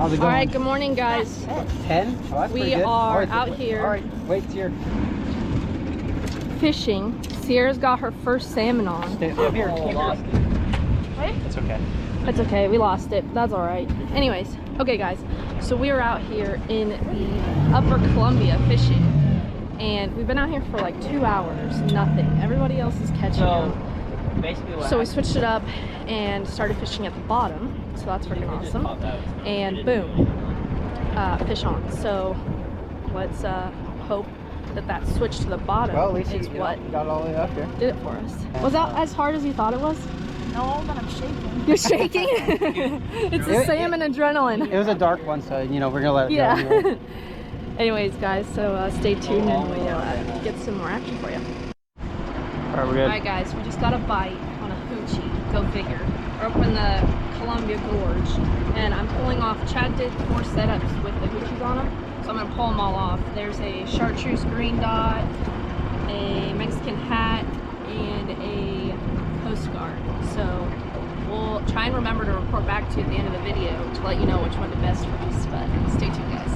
How's it going? All right, good morning, guys. 10? Oh, that's pretty We good. are Right, out here. All right, wait here. Fishing. Sierra's got her first salmon on. Stay up here. What? It's okay. It's okay, we lost it. That's all right. Anyways, okay, guys. So we are out here in the Upper Columbia fishing, and we've been out here for like 2 hours. Nothing. Everybody else is catching them. So we switched it up and started fishing at the bottom. So that's freaking awesome. And boom, fish on. So let's hope that that switch to the bottom is what got all the way up here. did it for us. Was that as hard as you thought it was? No, but I'm shaking. You're shaking? It's the salmon adrenaline. It was a dark one, so you know we're gonna let it go. Yeah. Anyway. Anyways, guys, so stay tuned and we'll get some more action for you. All right, we're good. Alright guys, we just got a bite on a hoochie, go figure. We're up in the Columbia Gorge, and I'm pulling off, Chad did 4 setups with the hoochies on them, so I'm gonna pull them all off. There's a chartreuse green dot, a Mexican hat, and a Coast Guard. So we'll try and remember to report back to you at the end of the video to let you know which one the best for us, but stay tuned, guys.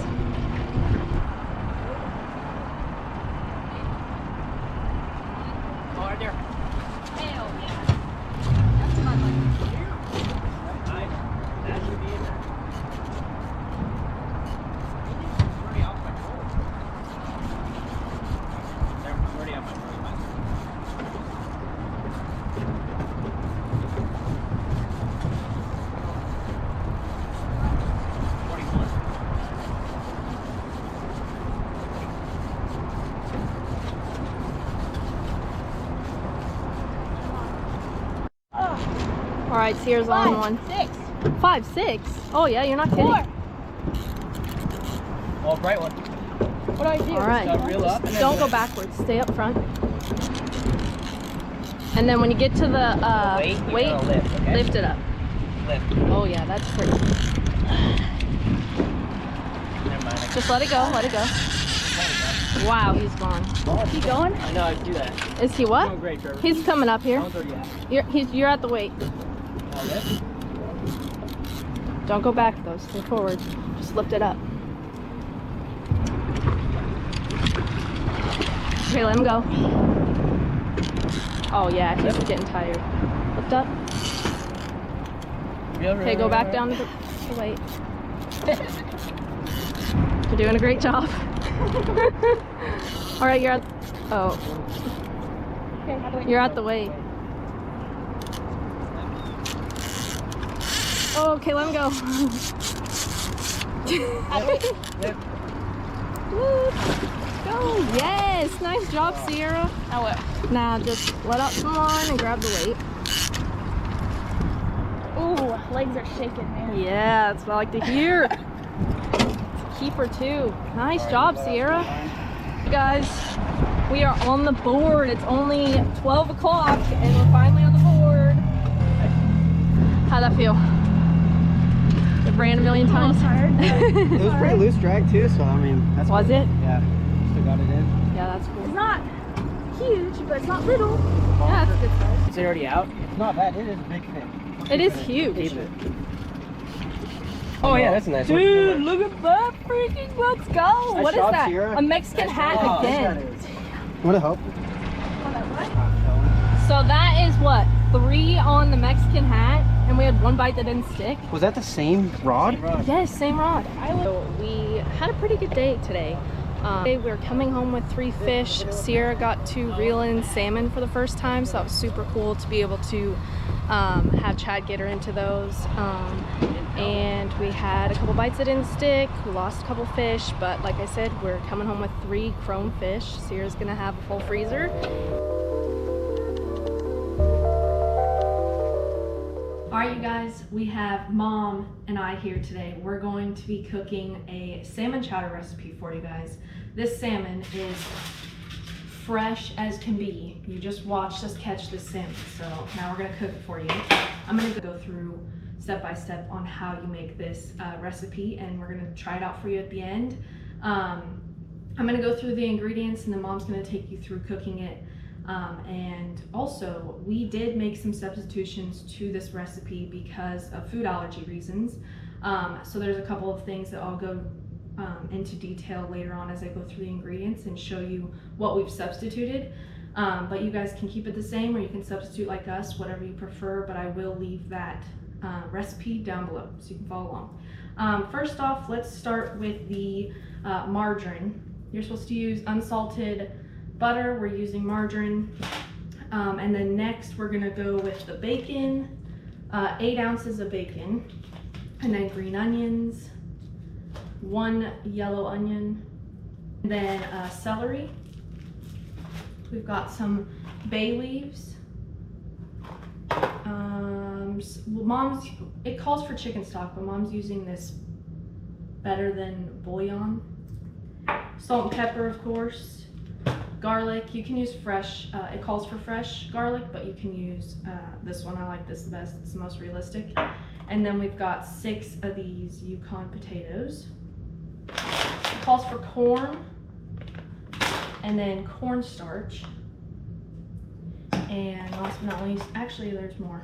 All right, Sierra's on one. 6. 5, 6. Oh yeah, you're not kidding. 4. Oh, bright one. What do I do? All right, Reel up. just don't go backwards. Stay up front. And then when you get to the weight, lift, okay? lift it up. Lift. Oh yeah, that's pretty. Never mind. Just let it go. Let it go. Wow, he's gone. Is he going? I know I do that. Is he what? Doing great, Trevor. He's coming up here. How's already at? You're at the weight. Yes? Don't go back though. Stay forward. Just lift it up. Okay, let him go. Oh yeah, he's getting tired. Lift up. Okay, go back down to the weight. You're doing a great job. All right, you're at. Oh. Okay, how do I You're at the weight. Oh, okay, let him go. Woo. Go. Yes. Nice job, Sierra. Now what? Now just let out some line and grab the weight. Ooh, legs are shaking, man. Yeah, that's what I like to hear. It's a keeper too. Nice job, Sierra. Guys, we are on the board. It's only 12 o'clock and we're finally on the board. How'd that feel? It ran a million times. It was pretty loose drag too, so I mean, that's Was it? Yeah, still got it in. Yeah, that's cool. It's not huge, but it's not little. Yeah, that's a good size. Is it already out? It's not bad. It is a big fish. It is huge. Keep it. Oh yeah, that's a nice one. Dude, look at that freaking, let's go. Nice What is job, that? Sierra. A Mexican hat Oh, again. What a hope. So that is what? 3 on the Mexican hat, and we had 1 bite that didn't stick. Was that the same rod? Yes, same rod. So we had a pretty good day today. We're coming home with 3 fish. Sierra got to reel in salmon for the first time, so that was super cool to be able to have Chad get her into those. And we had a couple bites that didn't stick. We lost a couple fish, but like I said, we're coming home with 3 chrome fish. Sierra's gonna have a full freezer. All right, you guys, we have Mom and I here today. We're going to be cooking a salmon chowder recipe for you guys. This salmon is fresh as can be. You just watched us catch this salmon, so now we're gonna cook it for you. I'm gonna go through step by step on how you make this recipe, and we're gonna try it out for you at the end. I'm gonna go through the ingredients, and then Mom's gonna take you through cooking it. And also, we did make some substitutions to this recipe because of food allergy reasons. So there's a couple of things that I'll go into detail later on as I go through the ingredients and show you what we've substituted. But you guys can keep it the same, or you can substitute like us, whatever you prefer, but I will leave that recipe down below so you can follow along. First off, let's start with the margarine. You're supposed to use unsalted butter. We're using margarine. And then next we're gonna go with the bacon, 8 ounces of bacon, and then green onions, 1 yellow onion, and then celery. We've got some bay leaves. Mom's, it calls for chicken stock, but Mom's using this better than bouillon. Salt and pepper, of course. Garlic, you can use fresh, it calls for fresh garlic, but you can use this one. I like this the best, it's the most realistic. And then we've got 6 of these Yukon potatoes. It calls for corn, and then cornstarch. And last but not least, actually there's more.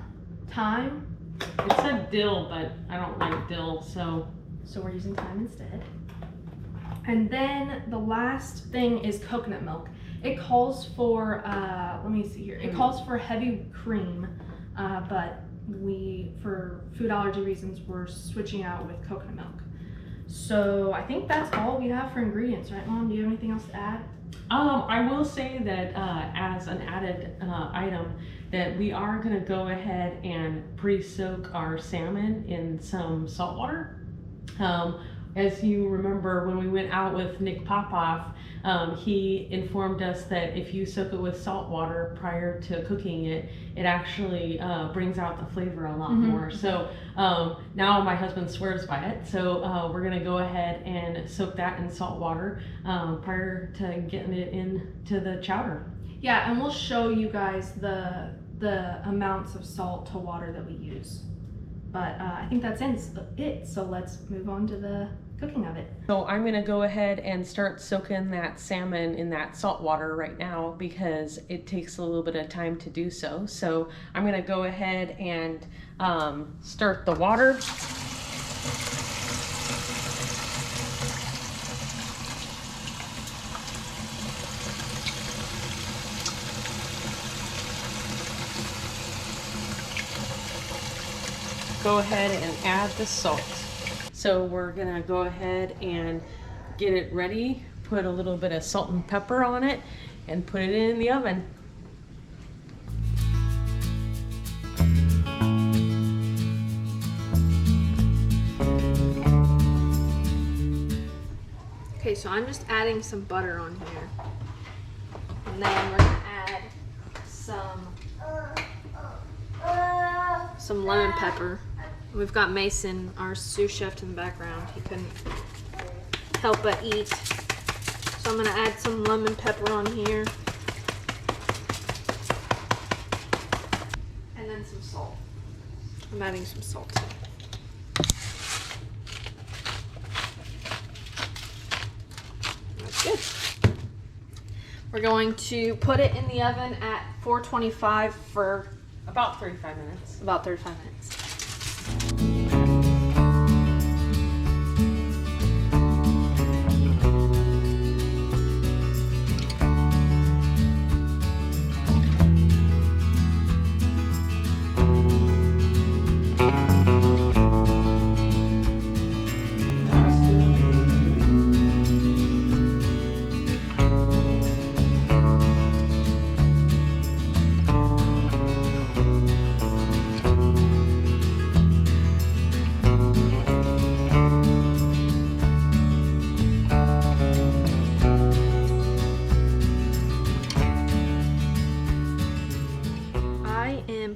Thyme. It said dill, but I don't like dill, so we're using thyme instead. And then the last thing is coconut milk. It calls for, let me see here. It calls for heavy cream, but for food allergy reasons, we're switching out with coconut milk. So I think that's all we have for ingredients, right, Mom? Do you have anything else to add? I will say that as an added item, that we are going to go ahead and pre-soak our salmon in some salt water. As you remember, when we went out with Nick Popoff, he informed us that if you soak it with salt water prior to cooking it, it actually brings out the flavor a lot more. So now my husband swears by it. So we're gonna go ahead and soak that in salt water prior to getting it into the chowder. Yeah, and we'll show you guys the amounts of salt to water that we use. But I think that's it. So let's move on to the cooking of it. So I'm gonna go ahead and start soaking that salmon in that salt water right now because it takes a little bit of time to do so. So I'm gonna go ahead and start the water. Go ahead and add the salt. So we're gonna go ahead and get it ready, put a little bit of salt and pepper on it, and put it in the oven. Okay, so I'm just adding some butter on here. And then we're gonna add some lemon pepper. We've got Mason, our sous chef, in the background. He couldn't help but eat. So I'm gonna add some lemon pepper on here. And then some salt. I'm adding some salt. That's good. We're going to put it in the oven at 425 for About 35 minutes. about 35 minutes.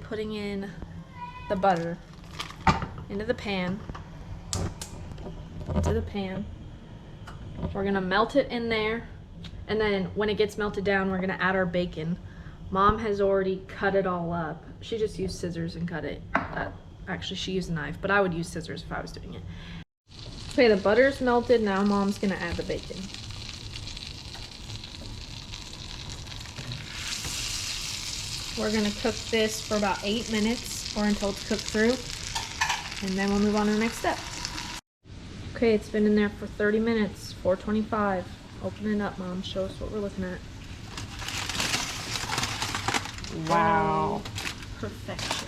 Putting in the butter into the pan. We're gonna melt it in there, and then when it gets melted down, we're gonna add our bacon. Mom has already cut it all up. She just used scissors and cut it. Actually, she used a knife, but I would use scissors if I was doing it. Okay, the butter's melted. Now Mom's gonna add the bacon. We're gonna cook this for about 8 minutes or until it's cooked through, and then we'll move on to the next step. Okay, it's been in there for 30 minutes, 425. Open it up, Mom. Show us what we're looking at. Wow. Perfection.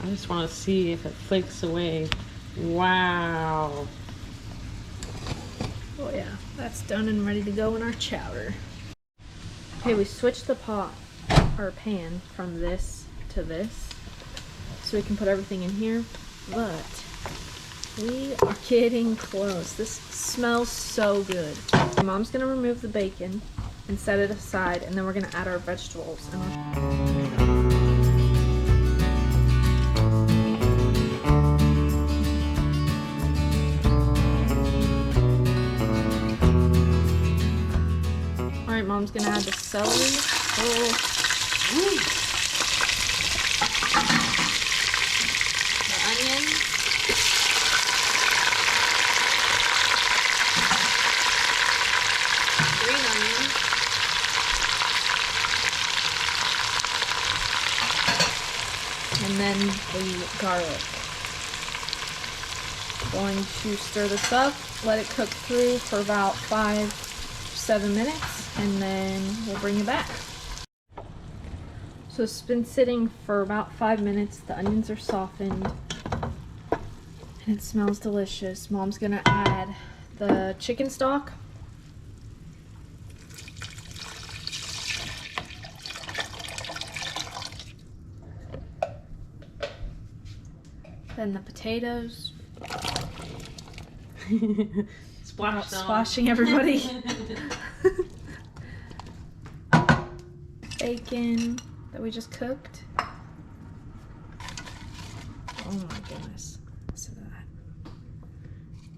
I just want to see if it flakes away. Wow. Oh yeah, that's done and ready to go in our chowder. Okay, we switched the pot or pan from this to this so we can put everything in here, but we are getting close. This smells so good. Mom's gonna remove the bacon and set it aside, and then we're gonna add our vegetables. Alright, Mom's gonna add the celery. Oh. The onion. Green onion. And then the garlic. Going to stir this up, let it cook through for about 5-7 minutes, and then we'll bring it back. So it's been sitting for about 5 minutes. The onions are softened and it smells delicious. Mom's gonna add the chicken stock. Then the potatoes. Splashing everybody. Bacon that we just cooked. Oh my goodness. Listen to that.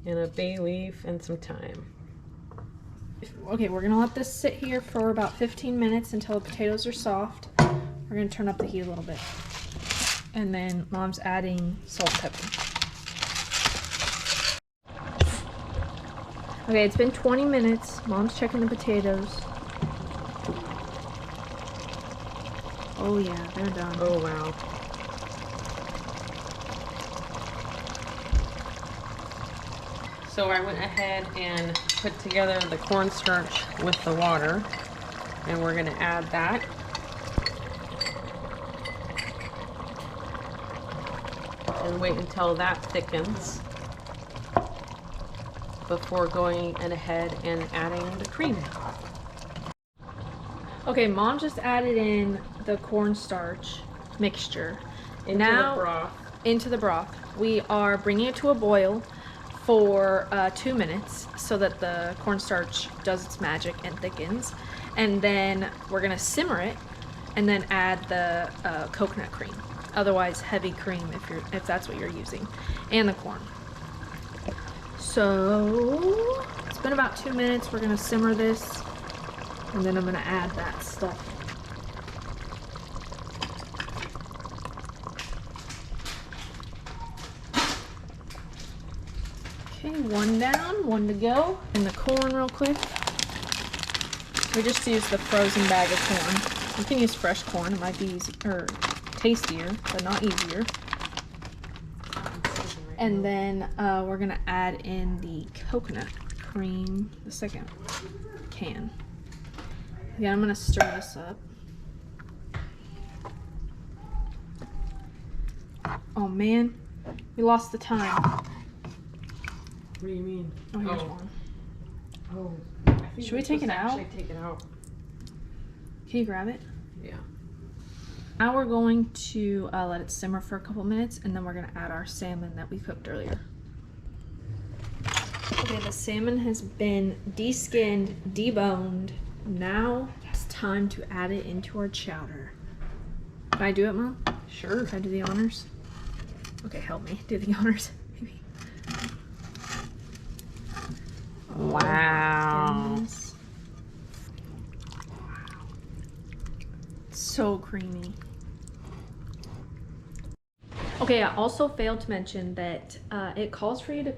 And a bay leaf and some thyme. Okay, we're gonna let this sit here for about 15 minutes until the potatoes are soft. We're gonna turn up the heat a little bit. And then Mom's adding salt and pepper. Okay, it's been 20 minutes. Mom's checking the potatoes. Oh yeah, they're done. Oh wow. So I went ahead and put together the cornstarch with the water, and we're gonna add that. And wait until that thickens before going ahead and adding the cream. Okay, Mom just added in the cornstarch mixture Into now the broth. into the broth. We are bringing it to a boil for 2 minutes so that the cornstarch does its magic and thickens, and then we're gonna simmer it and then add the coconut cream, otherwise heavy cream if that's what you're using, and the corn. So it's been about 2 minutes. We're gonna simmer this, and then I'm gonna add that stuff. Okay, one down, one to go. And the corn real quick. We just used the frozen bag of corn. You can use fresh corn, it might be easier, or tastier, but not easier. And then we're gonna add in the coconut cream, the second can. Yeah, I'm gonna stir this up. Oh man, we lost the time. What do you mean? Oh, here's one. Oh. I think Should we we're take it supposed to out? actually take it out. Can you grab it? Yeah. Now we're going to let it simmer for a couple minutes, and then we're gonna add our salmon that we cooked earlier. Okay, the salmon has been de-skinned, deboned. Now it's time to add it into our chowder. Can I do it, Mom? Sure. Can I do the honors? Okay, help me do the honors. Maybe. Wow. Goodness. So creamy. Okay, I also failed to mention that it calls for you to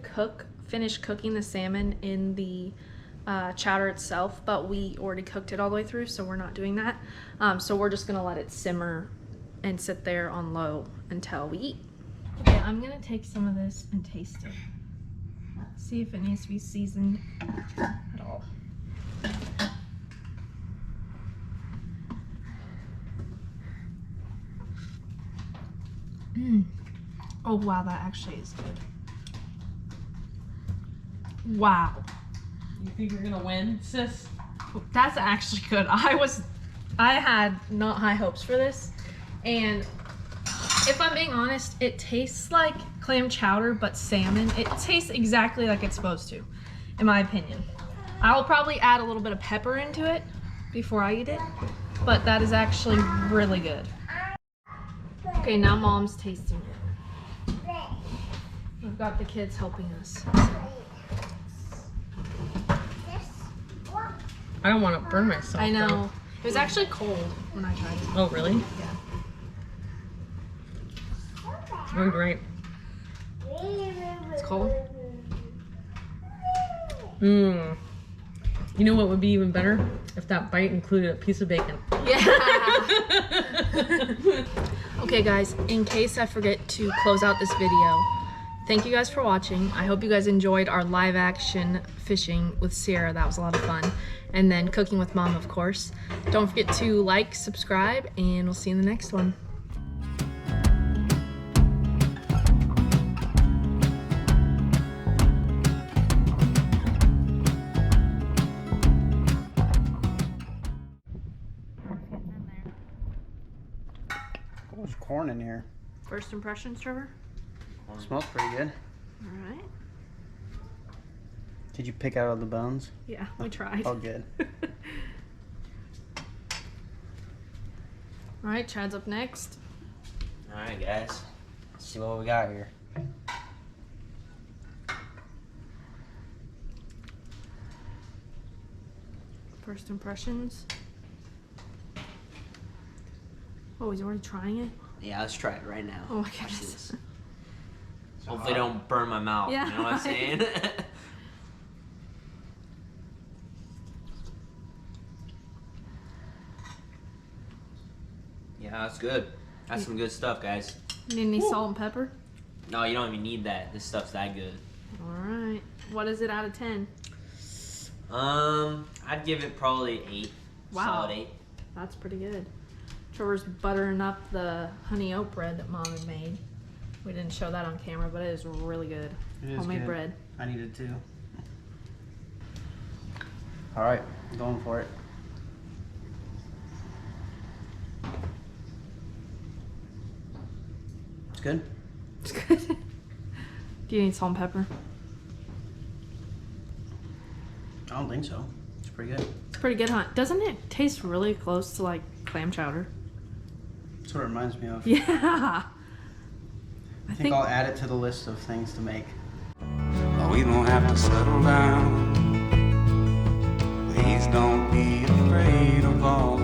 finish cooking the salmon in the chowder itself, but we already cooked it all the way through, so we're not doing that. So we're just gonna let it simmer and sit there on low until we eat. Okay, I'm gonna take some of this and taste it. See if it needs to be seasoned at all. Oh wow, that actually is good. Wow. You think you're gonna win, sis? That's actually good. I had not high hopes for this, and if I'm being honest, it tastes like clam chowder but salmon. It tastes exactly like it's supposed to, in my opinion. I'll probably add a little bit of pepper into it before I eat it, but that is actually really good. Okay, now Mom's tasting it. We've got the kids helping us. I don't want to burn myself. I know. though. It was actually cold when I tried it. Oh, really? Yeah. Oh, great. It's cold. Mmm. You know what would be even better? If that bite included a piece of bacon. Yeah. Okay, guys, in case I forget to close out this video, thank you guys for watching. I hope you guys enjoyed our live action fishing with Sierra. That was a lot of fun. And then cooking with Mom, of course. Don't forget to like, subscribe, and we'll see you in the next one. Oh, there's corn in here. First impressions, Trevor? Smells pretty good. All right. Did you pick out all the bones? Yeah, we tried. Oh, good. All right, Chad's up next. Alright, guys. Let's see what we got here. First impressions. Oh, he's already trying it? Yeah, let's try it right now. Oh my Watch goodness. this. Hopefully don't burn my mouth. Yeah, You know what I'm right. saying? Yeah, that's good. That's some good stuff, guys. Need any salt and pepper? No, you don't even need that. This stuff's that good. All right. What is it out of 10? I'd give it probably 8. Wow. Solid 8. That's pretty good. Trevor's buttering up the honey oat bread that Mom had made. We didn't show that on camera, but it is really good. It is Homemade good. bread. I need it too. Alright, going for it. It's good. It's good. Do you need salt and pepper? I don't think so. It's pretty good. It's pretty good, huh? Doesn't it taste really close to like clam chowder? That's what it reminds me of. Yeah. I think I'll add it to the list of things to make. We don't have to settle down. Please don't be afraid of all